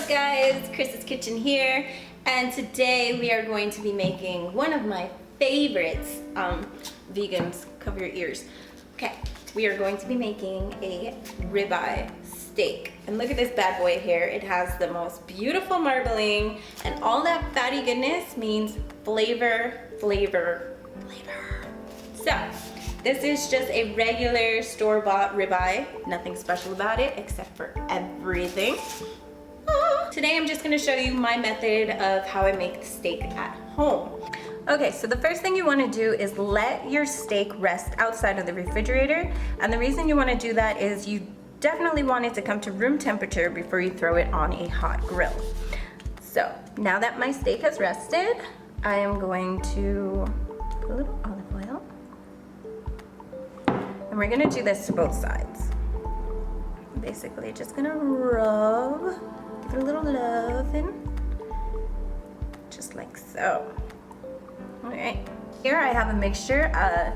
guys? Chris's Kitchen here, and today we are going to be making one of my favorites. Vegans, cover your ears. Okay, we are going to be making a ribeye steak. And look at this bad boy here. It has the most beautiful marbling, and all that fatty goodness means flavor, flavor, flavor. So, this is just a regular store-bought ribeye. Nothing special about it except for everything. Today I'm just gonna show you my method of how I make the steak at home. Okay, so the first thing you wanna do is let your steak rest outside of the refrigerator. And the reason you wanna do that is you definitely want it to come to room temperature before you throw it on a hot grill. So now that my steak has rested, I am going to put a little olive oil. And we're gonna do this to both sides. Basically just gonna rub, give it a little love in, just like so. All right, here I have a mixture of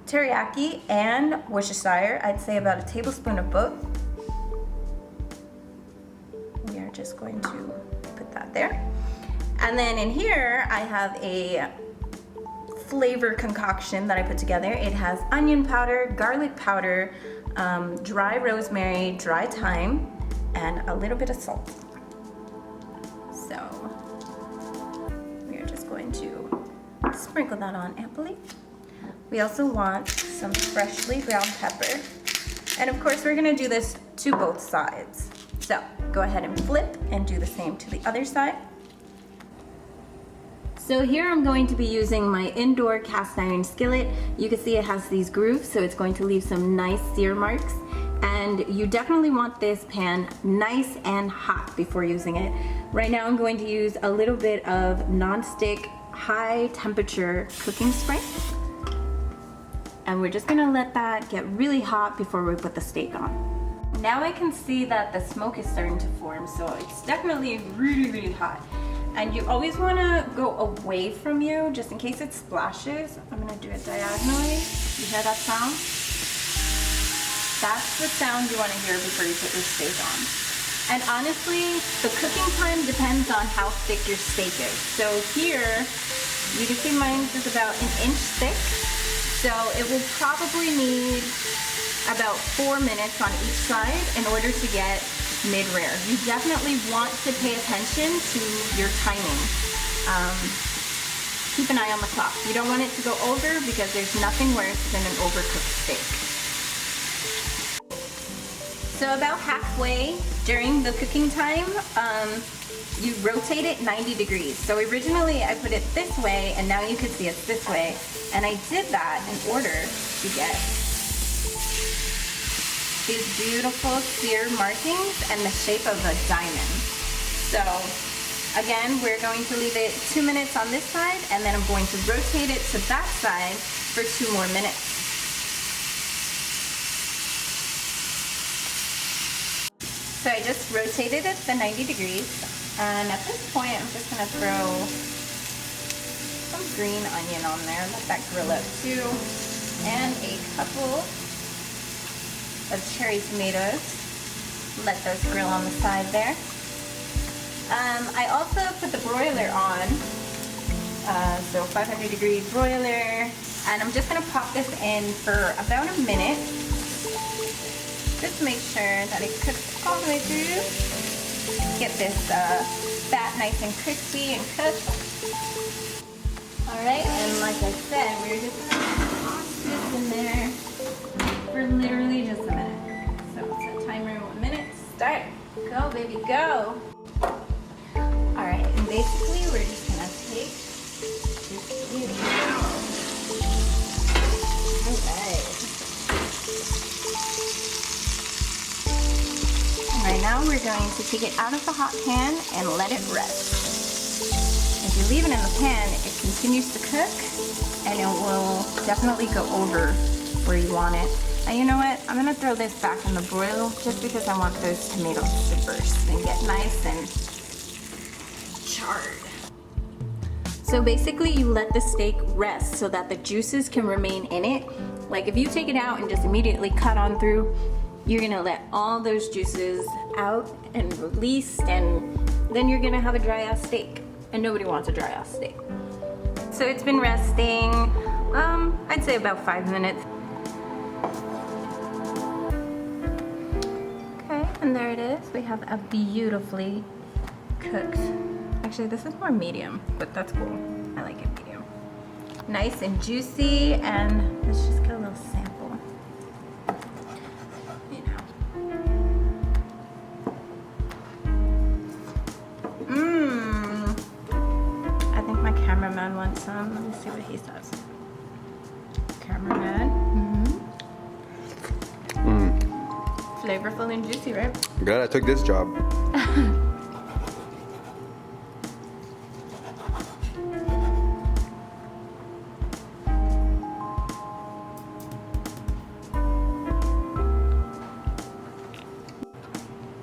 teriyaki and Worcestershire. I'd say about a tablespoon of both. We are just going to put that there. And then in here I have a flavor concoction that I put together. It has onion powder, garlic powder, dry rosemary, dry thyme, and a little bit of salt. So we are just going to sprinkle that on amply. We also want some freshly ground pepper. And of course we're gonna do this to both sides. So go ahead and flip and do the same to the other side. So here I'm going to be using my indoor cast iron skillet. You can see it has these grooves, so it's going to leave some nice sear marks. And you definitely want this pan nice and hot before using it. Right now I'm going to use a little bit of non-stick high temperature cooking spray. And we're just gonna let that get really hot before we put the steak on. Now I can see that the smoke is starting to form, so it's definitely really, really hot. And you always wanna go away from you, just in case it splashes. I'm gonna do it diagonally. You hear that sound? That's the sound you wanna hear before you put your steak on. And honestly, the cooking time depends on how thick your steak is. So here, you can see mine is about 1 inch thick. So it will probably need about 4 minutes on each side in order to get mid-rare. You definitely want to pay attention to your timing. Keep an eye on the clock. You don't want it to go over because there's nothing worse than an overcooked steak. So about halfway during the cooking time, you rotate it 90 degrees. So originally I put it this way, and now you can see it's this way. And I did that in order to get these beautiful sear markings and the shape of a diamond. So again, we're going to leave it 2 minutes on this side, and then I'm going to rotate it to that side for 2 more minutes. So I just rotated it to 90 degrees, and at this point I'm just gonna throw some green onion on there, let that grill up too, and a couple of cherry tomatoes. Let those grill on the side there. I also put the broiler on, so 500 degree broiler, and I'm just gonna pop this in for about a minute. Just make sure that it cooks all the way through. Get this fat nice and crispy and cooked. Alright, and like I said, we're just gonna toss this in there for literally just a minute. So set timer 1 minute, start. Go baby, go. Alright, and basically we're just gonna take this beauty. Alright. Right now we're going to take it out of the hot pan and let it rest. If you leave it in the pan, it continues to cook and it will definitely go over where you want it. And you know what? I'm gonna throw this back in the broil just because I want those tomatoes to burst and get nice and charred. So basically you let the steak rest so that the juices can remain in it. Like if you take it out and just immediately cut on through, You're gonna let all those juices out and release, and then you're gonna have a dry ass steak. And nobody wants a dry ass steak. So it's been resting, I'd say about 5 minutes. Okay, and there it is. We have a beautifully cooked, actually this is more medium, but that's cool. I like it medium. Nice and juicy, and let's just get a little sample. You know. I think my cameraman wants some. Let me see what he says. Cameraman. Flavorful and juicy, right? Glad I took this job.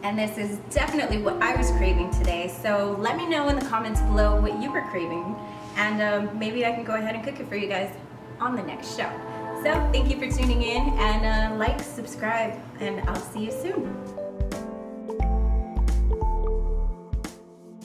And this is definitely what I was craving today. So let me know in the comments below what you were craving, and maybe I can go ahead and cook it for you guys on the next show. So thank you for tuning in, and like, subscribe, and I'll see you soon.